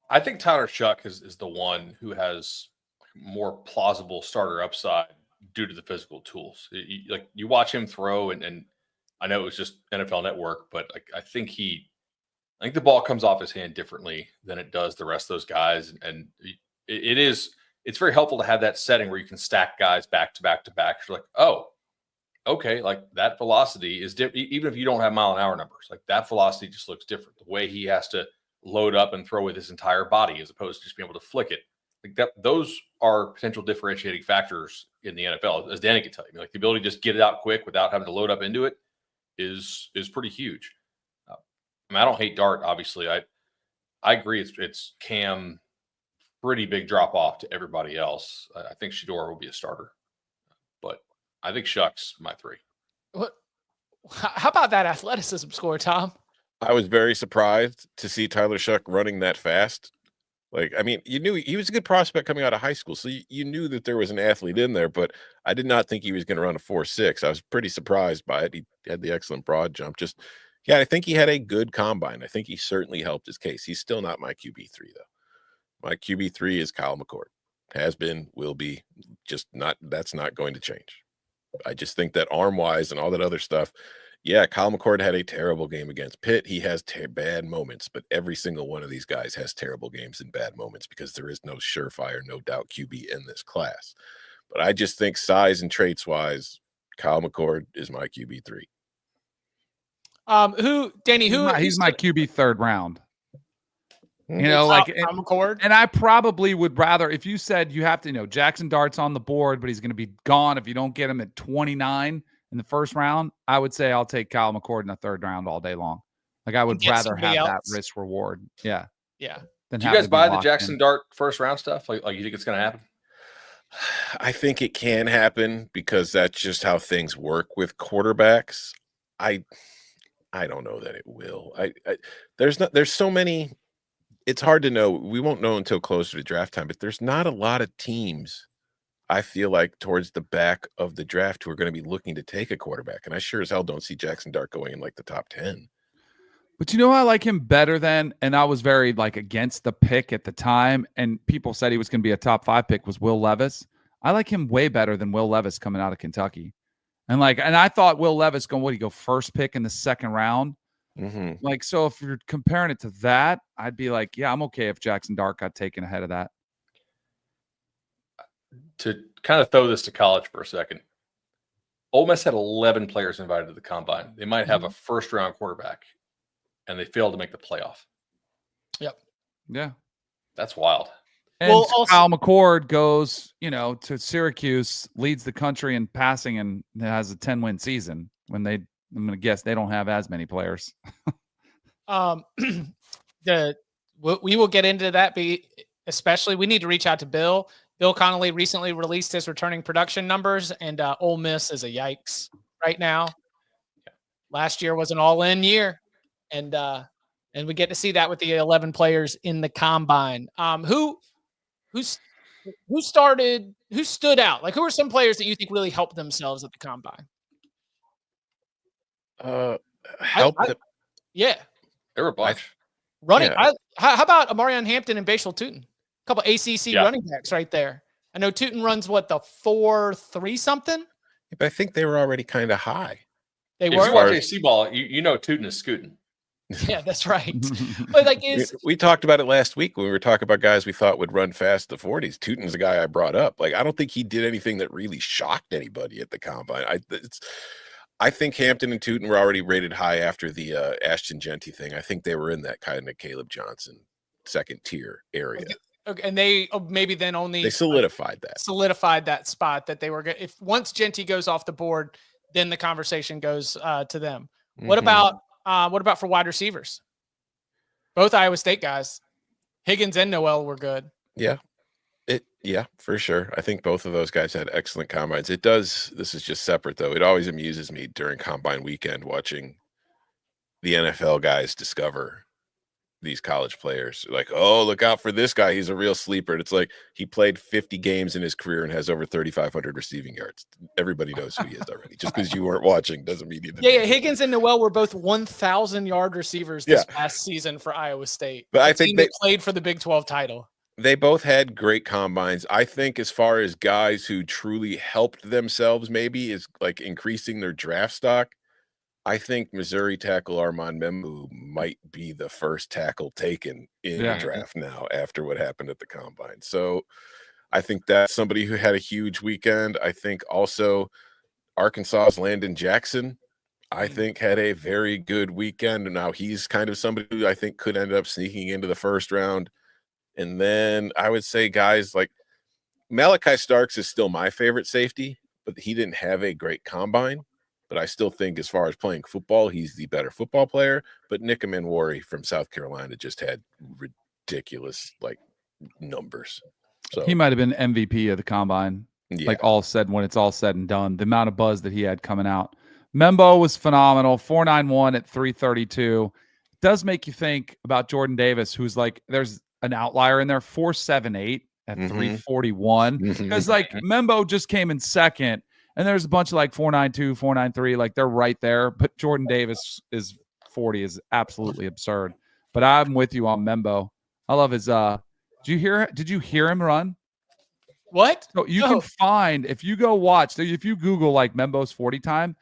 I think Tyler Shuck is the one who has more plausible starter upside due to the physical tools. You watch him throw, and I know it was just NFL Network, but I think the ball comes off his hand differently than it does the rest of those guys. And it's very helpful to have that setting where you can stack guys back to back to back. You're like, oh, okay, like that velocity is different. Even if you don't have mile an hour numbers, like that velocity just looks different. The way he has to load up and throw with his entire body as opposed to just being able to flick it. Like that, those are potential differentiating factors in the NFL, as Danny can tell you. Like the ability to just get it out quick without having to load up into it is pretty huge. I don't hate Dart, obviously. I agree. It's Cam, pretty big drop off to everybody else. I think Shedeur will be a starter, but I think Shuck's my 3. What? How about that athleticism score, Tom? I was very surprised to see Tyler Shuck running that fast. Like, I mean, you knew he was a good prospect coming out of high school, so you knew that there was an athlete in there, but I did not think he was going to run a 4.6. I was pretty surprised by it. He had the excellent broad jump. I think he had a good combine. I think he certainly helped his case. He's still not my QB3, though. My QB3 is Kyle McCord. Has been, will be, that's not going to change. I just think that arm-wise and all that other stuff, yeah, Kyle McCord had a terrible game against Pitt. He has bad moments, but every single one of these guys has terrible games and bad moments because there is no surefire, no doubt QB in this class. But I just think size and traits-wise, Kyle McCord is my QB3. He's my QB 3rd round. McCord. And I probably would rather, if you said you have to, Jackson Dart's on the board, but he's going to be gone if you don't get him at 29 in the first round, I would say I'll take Kyle McCord in the 3rd round all day long. Like, I would rather have that risk reward. Yeah. Yeah. Do you guys buy the Jackson Dart first round stuff? Like you think it's going to happen? I think it can happen because that's just how things work with quarterbacks. I don't know that it will. There's so many. It's hard to know. We won't know until closer to draft time, but there's not a lot of teams, I feel like, towards the back of the draft who are going to be looking to take a quarterback. And I sure as hell don't see Jackson Dart going in like the top 10. But I like him better than, and I was very against the pick at the time, and people said he was going to be a top 5 pick, was Will Levis. I like him way better than Will Levis coming out of Kentucky. And I thought Will Levis would he go first pick in the 2nd round? Mm-hmm. So if you're comparing it to that, I'd be like, yeah, I'm okay if Jackson Dart got taken ahead of that. To kind of throw this to college for a second, Ole Miss had 11 players invited to the combine. They might have a first-round quarterback, and they failed to make the playoff. Yep. Yeah. That's wild. And Kyle McCord goes, to Syracuse, leads the country in passing, and has a 10-win season when I'm going to guess they don't have as many players. we will get into that. Especially, we need to reach out to Bill. Bill Connolly recently released his returning production numbers, and Ole Miss is a yikes right now. Last year was an all-in year, and we get to see that with the 11 players in the combine. Who stood out? Like, who are some players that you think really helped themselves at the combine? Yeah, there were a bunch. Running. Yeah. How about Amarion Hampton and Bashal Tootin? A couple ACC running backs right there. I know Tootin runs the 4.3 something. But I think they were already kind of high. They were. If you watch AC ball, you know Tootin is scooting. Yeah, that's right. But like, we talked about it last week when we were talking about guys we thought would run fast the 40s. Tootin's the guy I brought up. Like, I don't think he did anything that really shocked anybody at the combine. I think Hampton and Tootin were already rated high after the Ashton Genty thing. I think they were in that kind of Caleb Johnson second tier area. Okay, and they maybe then only solidified that spot that they were good. If once Genty goes off the board, then the conversation goes to them. What about for wide receivers? Both Iowa State guys, Higgins and Noel, were good. Yeah, for sure. I think both of those guys had excellent combines. This is just separate though. It always amuses me during combine weekend watching the NFL guys discover these college players. Like, oh, look out for this guy. He's a real sleeper. And it's like, he played 50 games in his career and has over 3,500 receiving yards. Everybody knows who he is already. Just because you weren't watching doesn't mean you didn't. Yeah. Higgins and Noel were both 1,000-yard receivers this past season for Iowa State. But I think they played for the Big 12 title. They both had great combines. I think as far as guys who truly helped themselves, maybe is like increasing their draft stock. I think Missouri tackle Armand Membu might be the first tackle taken in the draft now after what happened at the combine. So I think that's somebody who had a huge weekend. I think also Arkansas's Landon Jackson, I think, had a very good weekend. And now he's kind of somebody who I think could end up sneaking into the first round. And then I would say guys like Malachi Starks is still my favorite safety, but he didn't have a great combine. But I still think as far as playing football, he's the better football player. But Nick Amanwari from South Carolina just had ridiculous numbers. So he might have been MVP of the combine. Yeah. When it's all said and done, the amount of buzz that he had coming out. Membo was phenomenal. 4.91 at 332. Does make you think about Jordan Davis, who's there's an outlier in there, 4.78 at 341. Because Membo just came in second. And there's a bunch of 4.92, 4.93, they're right there. But Jordan Davis is 40 is absolutely absurd. But I'm with you on Membo. I love his. Did you hear him run? What? So you can find, if you go watch, if you Google Membo's 40 time,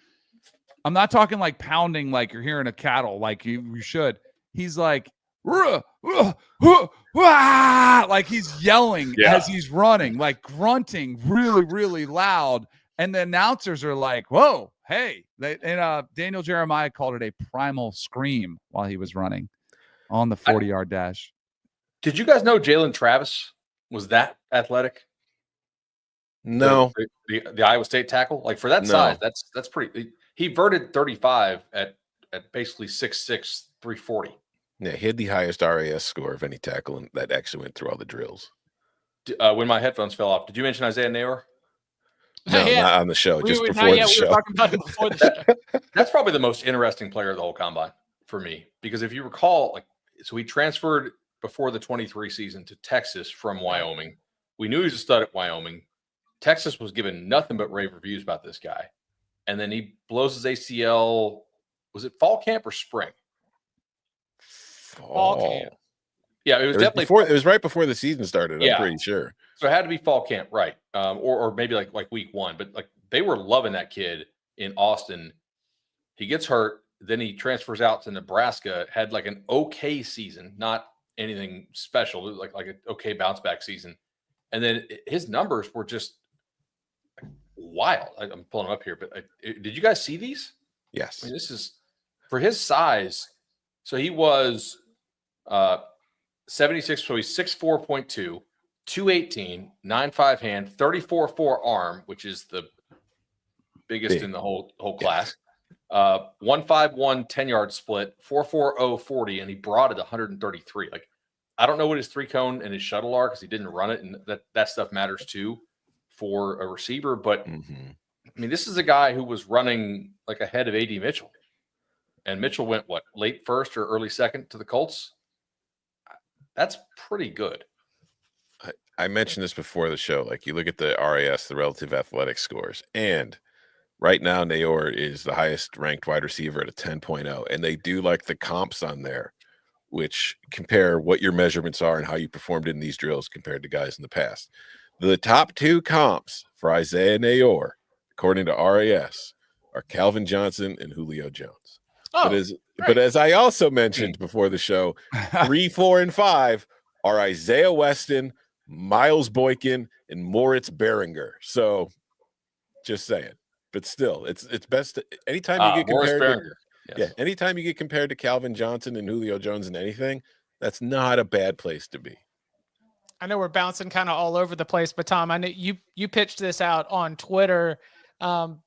I'm not talking pounding you're hearing a cattle you should. He's he's yelling as he's running, grunting really, really loud. And the announcers are like, whoa, hey. Daniel Jeremiah called it a primal scream while he was running on the 40-yard dash. Did you guys know Jalen Travis was that athletic? No. The Iowa State tackle? For that size, that's pretty. He verted 35 at basically 6'6", 340. Yeah, he had the highest RAS score of any tackle that actually went through all the drills. When my headphones fell off, did you mention Isaiah Naylor? No, not on the show. Just before the show. We were talking about him before the show. That's probably the most interesting player of the whole combine for me, because if you recall, so he transferred before the 23 season to Texas from Wyoming. We knew he was a stud at Wyoming. Texas was given nothing but rave reviews about this guy, and then he blows his ACL. Was it fall camp or spring? Fall camp. Yeah, it was definitely before. It was right before the season started. I'm pretty sure. So it had to be fall camp, right? Or maybe like week one. But they were loving that kid in Austin. He gets hurt, then he transfers out to Nebraska. Had an okay season, not anything special, like an okay bounce back season. And then his numbers were just wild. I'm pulling them up here, but did you guys see these? Yes. I mean, this is for his size. So he was 76. So he's 6'4.2, 218, 9.5 hand, 34.4 arm, which is the biggest in the whole class. 151 10-yard split, 4.40 40, and he brought it 133. Like, I don't know what his 3-cone and his shuttle are because he didn't run it, and that stuff matters too for a receiver. But I mean, this is a guy who was running like ahead of AD Mitchell, and Mitchell went late first or early second to the Colts. That's pretty good. I mentioned this before the show. Like, you look at the RAS, the relative athletic scores, and right now Nayor is the highest ranked wide receiver at a 10.0, and they do like the comps on there, which compare what your measurements are and how you performed in these drills compared to guys in the past. The top 2 comps for Isaiah Nayor, according to RAS, are Calvin Johnson and Julio Jones. But as I also mentioned before the show, 3, 4, and 5 are Isaiah Weston, Miles Boykin, and Moritz Behringer. So just saying. But still, it's best to, anytime you get compared anytime you get compared to Calvin Johnson and Julio Jones in anything, that's not a bad place to be. I know we're bouncing kind of all over the place, but Tom, I know you pitched this out on Twitter. The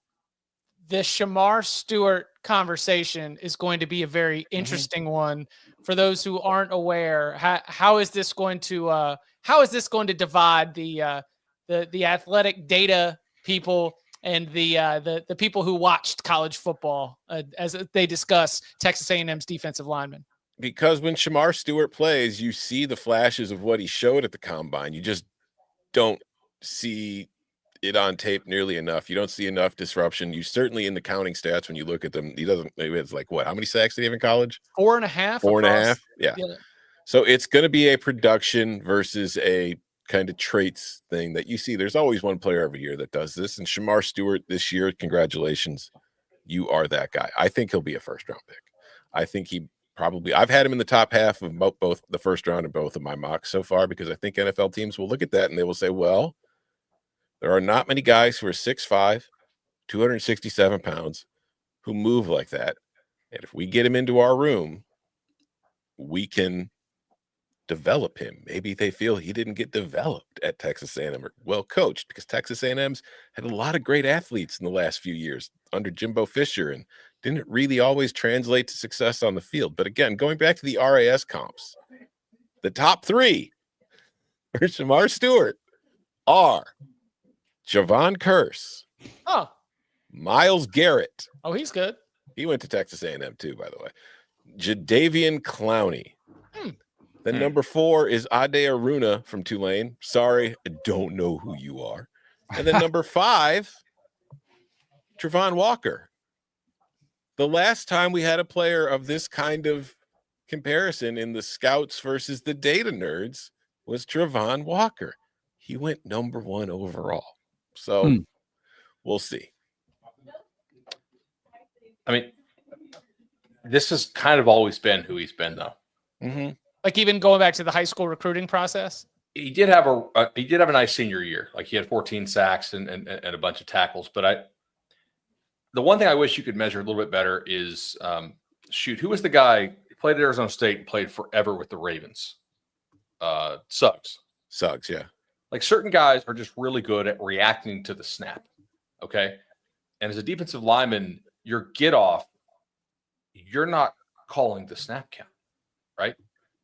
Shamar Stewart conversation is going to be a very interesting one for those who aren't aware. How is this going to divide the athletic data people and the people who watched college football as they discuss Texas A&M's defensive linemen? Because when Shamar Stewart plays, you see the flashes of what he showed at the combine. You just don't see it on tape nearly enough. You don't see enough disruption. You certainly, in the counting stats, when you look at them, he doesn't, maybe it's like, what, how many sacks did he have in college? 4.5. 4.5. Yeah. So it's going to be a production versus a kind of traits thing that you see. There's always one player every year that does this. And Shamar Stewart this year, congratulations. You are that guy. I think he'll be a first-round pick. I think I've had him in the top half of both the first round and both of my mocks so far, because I think NFL teams will look at that and they will say, well, there are not many guys who are 6'5", 267 pounds who move like that. And if we get him into our room, we can develop him. Maybe they feel he didn't get developed at Texas A&M or well coached, because Texas A&M's had a lot of great athletes in the last few years under Jimbo Fisher and didn't really always translate to success on the field. But again, going back to the RAS comps, the top 3 for Shamar Stewart are Javon Curse, Myles Garrett. Oh, he's good. He went to Texas A&M too, by the way. Jadeveon Clowney. Then number 4 is Ade Aruna from Tulane. Sorry, I don't know who you are. And then number 5, Travon Walker. The last time we had a player of this kind of comparison in the scouts versus the data nerds was Travon Walker. He went number 1 overall. So we'll see. I mean, this has kind of always been who he's been, though. Like, even going back to the high school recruiting process. He did have a nice senior year. Like, he had 14 sacks and a bunch of tackles. But the one thing I wish you could measure a little bit better is, who was the guy who played at Arizona State and played forever with the Ravens? Suggs. Suggs, yeah. Like, certain guys are just really good at reacting to the snap, okay? And as a defensive lineman, your get off, you're not calling the snap count, right?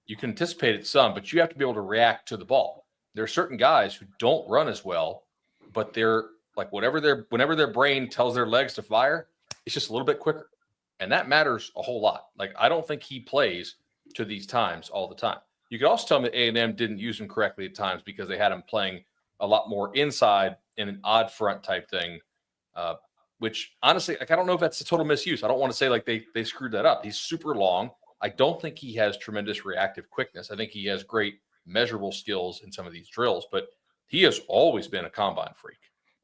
You can anticipate it some, but you have to be able to react to the ball. There are certain guys who don't run as well, but they're like, whenever their brain tells their legs to fire, it's just a little bit quicker. And that matters a whole lot. Like, I don't think he plays to these times all the time. You could also tell me that A&M didn't use him correctly at times because they had him playing a lot more inside in an odd front type thing, which honestly, like, I don't know if that's a total misuse. I don't want to say like they screwed that up. He's super long. I don't think he has tremendous reactive quickness. I think he has great measurable skills in some of these drills, but he has always been a combine freak,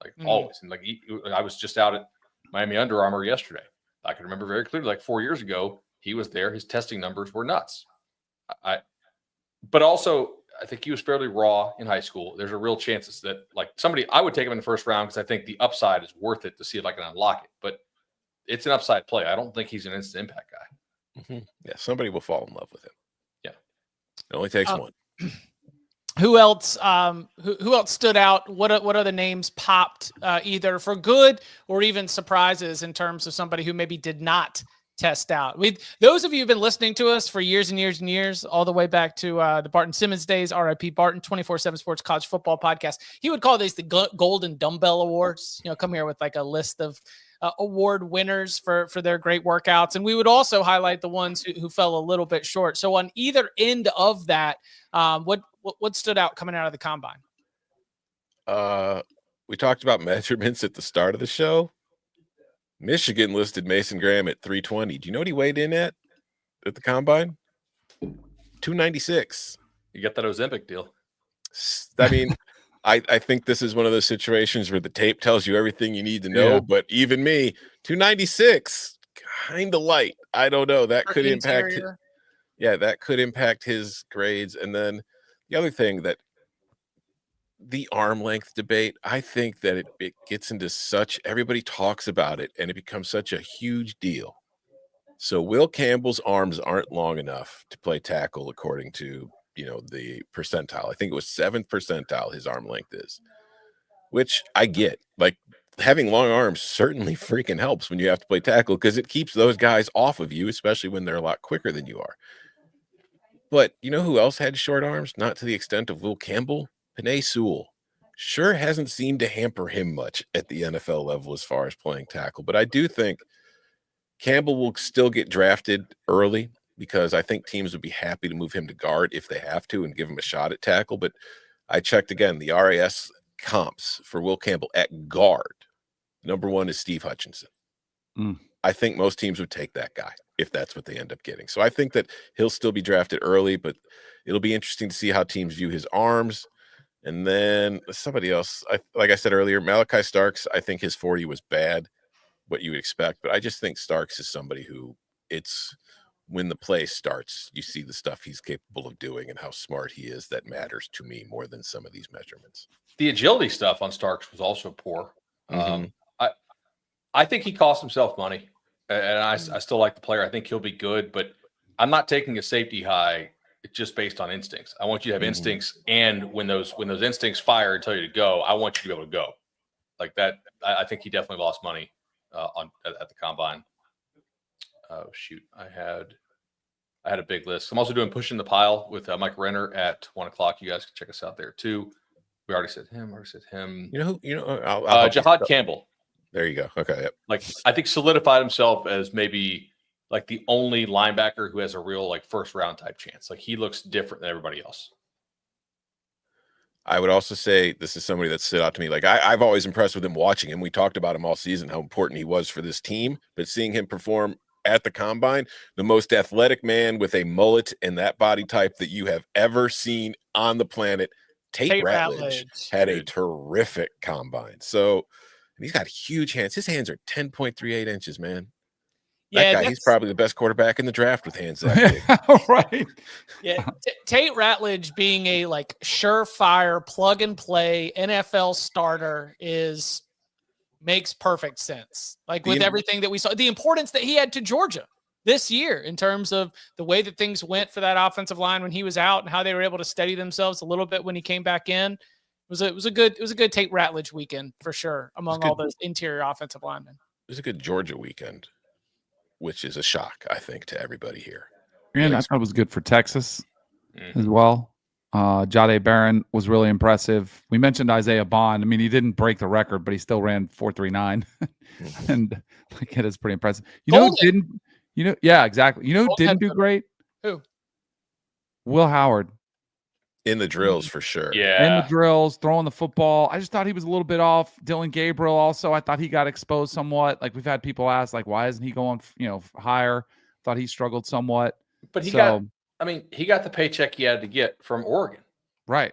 like always. And like, I was just out at Miami Under Armour yesterday. I can remember very clearly, like 4 years ago, he was there. His testing numbers were nuts. But also, I think he was fairly raw in high school. There's a real chance that, like, I would take him in the first round because I think the upside is worth it to see if I can unlock it. But it's an upside play. I don't think he's an instant impact guy. Yeah, somebody will fall in love with him. Yeah. It only takes one. Who else? Who else stood out? What other names popped either for good or even surprises in terms of somebody who maybe did not test out? Those of you who've been listening to us for years and years and years, all the way back to the Barton Simmons days, RIP Barton, 24/7 Sports College Football Podcast. He would call these the Golden Dumbbell Awards. Come here with like a list of award winners for their great workouts, and we would also highlight the ones who fell a little bit short. So on either end of that, what stood out coming out of the combine? We talked about measurements at the start of the show. Michigan listed Mason Graham at 320. Do you know what he weighed in at the combine? 296. You got that Ozempic deal. I mean, I think this is one of those situations where the tape tells you everything you need to know, but even me, 296, kind of light. I don't know. That could impact. That could impact his grades. And then the other thing, that the arm length debate, I think that it gets into everybody talks about it and it becomes such a huge deal. So Will Campbell's arms aren't long enough to play tackle according to, the percentile. I think it was 7th percentile his arm length is, which I get. Like, having long arms certainly freaking helps when you have to play tackle because it keeps those guys off of you, especially when they're a lot quicker than you are. But you know who else had short arms? Not to the extent of Will Campbell. Penei Sewell sure hasn't seemed to hamper him much at the NFL level as far as playing tackle. But I do think Campbell will still get drafted early because I think teams would be happy to move him to guard if they have to and give him a shot at tackle. But I checked again, the RAS comps for Will Campbell at guard. Number 1 is Steve Hutchinson. I think most teams would take that guy if that's what they end up getting. So I think that he'll still be drafted early, but it'll be interesting to see how teams view his arms. And then somebody else, like I said earlier, Malachi Starks, I think his 40 was bad, what you would expect. But I just think Starks is somebody who it's when the play starts, you see the stuff he's capable of doing and how smart he is. That matters to me more than some of these measurements. The agility stuff on Starks was also poor. I think he cost himself money, and I still like the player. I think he'll be good, but I'm not taking a safety high just based on instincts. I want you to have instincts, and when those instincts fire and tell you to go, I want you to be able to go like that. I think he definitely lost money at the combine. Oh shoot, I had a big list. I'm also doing Pushing the Pile with Mike Renner at 1:00. You guys can check us out there too. We already said him. You know who? I'll Jahad Campbell. There you go. Okay. Yep. Like, I think solidified himself as maybe like the only linebacker who has a real like first round type chance. Like, he looks different than everybody else. I would also say this is somebody that stood out to me. Like, I've always impressed with him watching him. We talked about him all season, how important he was for this team, but seeing him perform at the combine, the most athletic man with a mullet and that body type that you have ever seen on the planet, Tate Ratledge had a terrific combine. So, and he's got huge hands. His hands are 10.38 inches, man. That guy, he's probably the best quarterback in the draft with hands that big. Right. Yeah. Tate Ratledge being a like surefire plug and play NFL starter makes perfect sense. Like, with everything that we saw, the importance that he had to Georgia this year in terms of the way that things went for that offensive line when he was out and how they were able to steady themselves a little bit when he came back in. It was a good Tate Ratledge weekend for sure among all those interior offensive linemen. It was a good Georgia weekend, which is a shock, I think, to everybody here. And I thought it was good for Texas as well. Jahdae Barron was really impressive. We mentioned Isaiah Bond. I mean, he didn't break the record, but he still ran 4.39, and like, it is pretty impressive. Yeah, exactly. You know who didn't do great? Who? Will Howard. In the drills, for sure. Yeah. In the drills, throwing the football. I just thought he was a little bit off. Dylan Gabriel also, I thought he got exposed somewhat. Like, we've had people ask, like, why isn't he going, higher? Thought he struggled somewhat. But he got the paycheck he had to get from Oregon. Right.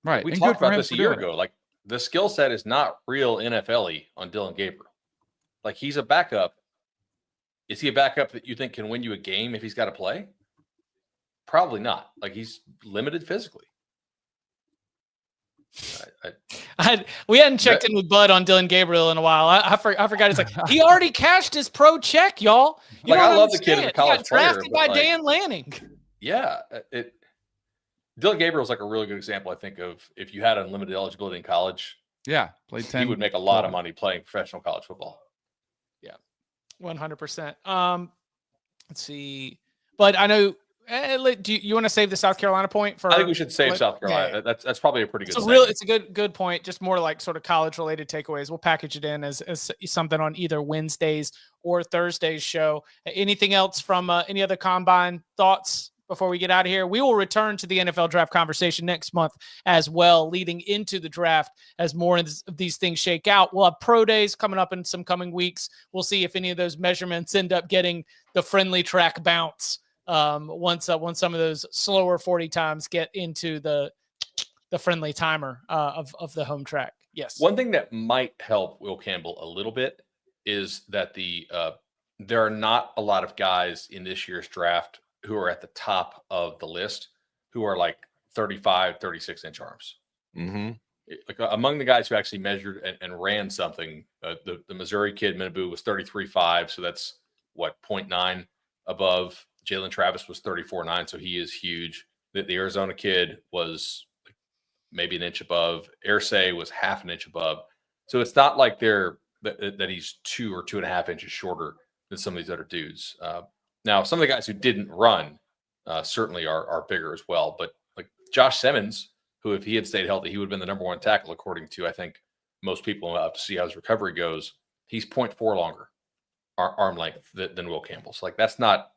Right. We talked about this a year ago. Like, the skill set is not real NFL-y on Dylan Gabriel. Like, he's a backup. Is he a backup that you think can win you a game if he's got to play? Probably not. Like, he's limited physically. We hadn't checked in with Bud on Dylan Gabriel in a while. I forgot. It's like, he already cashed his pro check, y'all. I love the kid as a college player. Drafted by Dan Lanning. Yeah, Dylan Gabriel's like a really good example, I think, of if you had unlimited eligibility in college, Yeah, played 10. he would make a lot of money playing professional college football. 100%. Let's see. But I know, do you want to save the South Carolina point for? I think we should save South Carolina. Yeah. That's probably a pretty good. It's a good point. Just more like sort of college related takeaways. We'll package it in as something on either Wednesdays or Thursdays show. Anything else from any other combine thoughts before we get out of here? We will return to the NFL draft conversation next month as well, leading into the draft as more of these things shake out. We'll have pro days coming up in some coming weeks. We'll see if any of those measurements end up getting the friendly track bounce once some of those slower 40 times get into the friendly timer of the home track. Yes. One thing that might help Will Campbell a little bit is that there are not a lot of guys in this year's draft who are at the top of the list who are like 35, 36-inch arms. Mm-hmm. Like among the guys who actually measured and ran something, the Missouri kid, Minabu, was 33.5. So that's 0.9 above. Jalen Travis was 34.9. So he is huge. The Arizona kid was maybe an inch above. Irsay was half an inch above. So it's not like that he's 2 or 2.5 inches shorter than some of these other dudes. Now, some of the guys who didn't run certainly are bigger as well. But like Josh Simmons, who if he had stayed healthy, he would have been the number 1 tackle, according to, I think, most people. We'll have to see how his recovery goes. He's 0.4 longer arm length than Will Campbell. So like that's not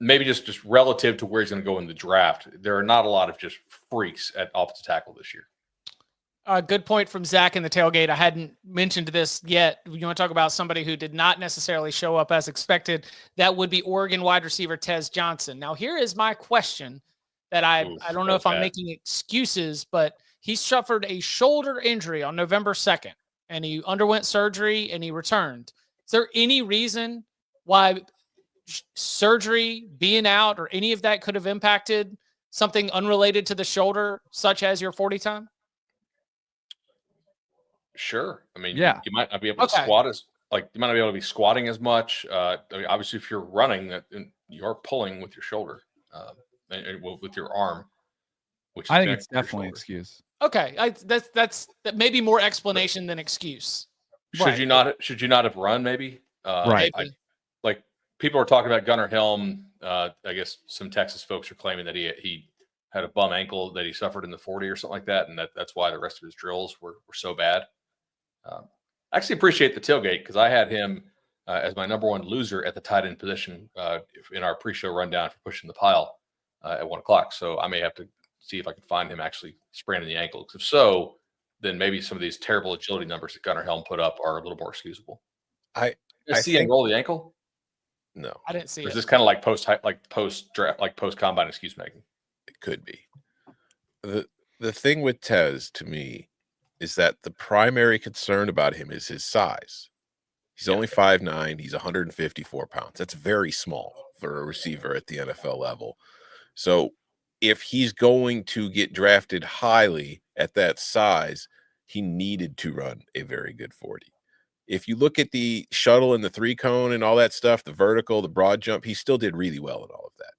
maybe just relative to where he's going to go in the draft. There are not a lot of just freaks at offensive tackle this year. Good point from Zach in the tailgate. I hadn't mentioned this yet. You want to talk about somebody who did not necessarily show up as expected? That would be Oregon wide receiver Tez Johnson. Now, here is my question that I don't know if I'm making excuses, but he suffered a shoulder injury on November 2nd, and he underwent surgery, and he returned. Is there any reason why surgery, being out, or any of that could have impacted something unrelated to the shoulder, such as your 40 time? Sure. I mean, yeah, you might not be able to squat you might not be able to be squatting as much. I mean, obviously, if you're running, you're pulling with your shoulder and with your arm. Which I think it's definitely an excuse. Okay, that's maybe more explanation than excuse. Should you not have run? Maybe. Right. Like people are talking about Gunnar Helm. I guess some Texas folks are claiming that he had a bum ankle that he suffered in the 40 or something like that, and that's why the rest of his drills were so bad. I actually appreciate the tailgate because I had him as my number 1 loser at the tight end position in our pre-show rundown for pushing the pile at 1:00. So I may have to see if I can find him actually spraining the ankle. Because if so, then maybe some of these terrible agility numbers that Gunnar Helm put up are a little more excusable. I see him roll the ankle. No, I didn't see it. Is this kind of like post draft, like post combine excuse making? It could be. The thing with Tez to me is that the primary concern about him is his size. He's only 5'9". He's 154 pounds. That's very small for a receiver at the NFL level. So if he's going to get drafted highly at that size, he needed to run a very good 40. If you look at the shuttle and the 3-cone and all that stuff, the vertical, the broad jump, he still did really well in all of that.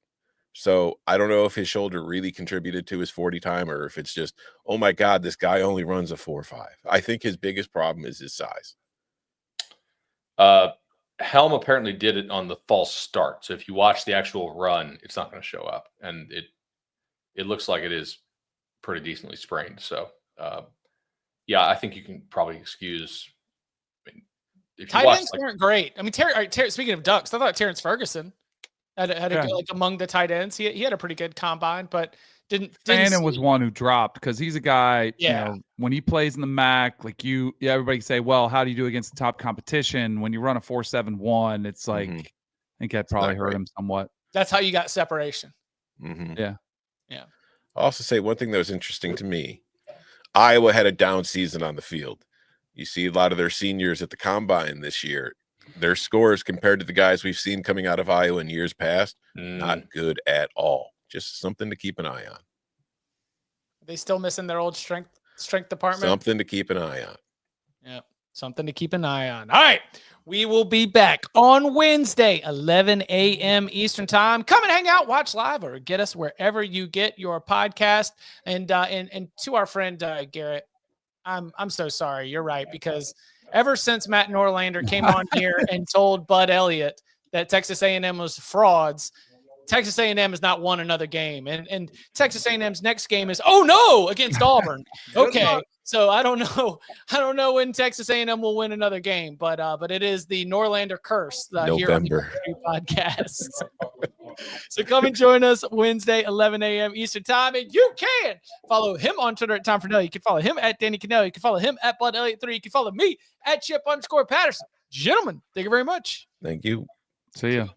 So I don't know if his shoulder really contributed to his 40 time or if it's just, oh my God, this guy only runs a 4.5. I think his biggest problem is his size. Helm apparently did it on the false start. So if you watch the actual run, it's not going to show up. And it looks like it is pretty decently sprained. So yeah, I think you can probably excuse. Tight ends weren't great. I mean, speaking of ducks, I thought Terrence Ferguson had like among the tight ends. He had a pretty good combine, but didn't was one who dropped because he's a guy. Yeah. You know, when he plays in the MAC, like everybody say, well, how do you do against the top competition? When you run a 4.71, it's like I think that probably hurt him somewhat. That's how you got separation. Mm-hmm. Yeah. I'll also say one thing that was interesting to me: Iowa had a down season on the field. You see a lot of their seniors at the combine this year. Their scores compared to the guys we've seen coming out of Iowa in years past, not good at all. Just something to keep an eye on. Are they still missing their old strength department? Something to keep an eye on. Yeah. Something to keep an eye on. All right. We will be back on Wednesday, 11 a.m. Eastern time. Come and hang out, watch live, or get us wherever you get your podcast. And to our friend Garrett, I'm so sorry. You're right, because ever since Matt Norlander came on here and told Bud Elliott that Texas A&M was frauds, Texas A&M has not won another game, and Texas A&M's next game is against Auburn. Okay, so I don't know when Texas A&M will win another game, but it is the Norlander curse here on the podcast. So come and join us Wednesday, 11 a.m. Eastern time, and you can follow him on Twitter at Tom Fornelli. You can follow him at Danny Kanell. You can follow him at Bud Elliott 3. You can follow me at Chip _Patterson. Gentlemen, thank you very much. Thank you. See ya.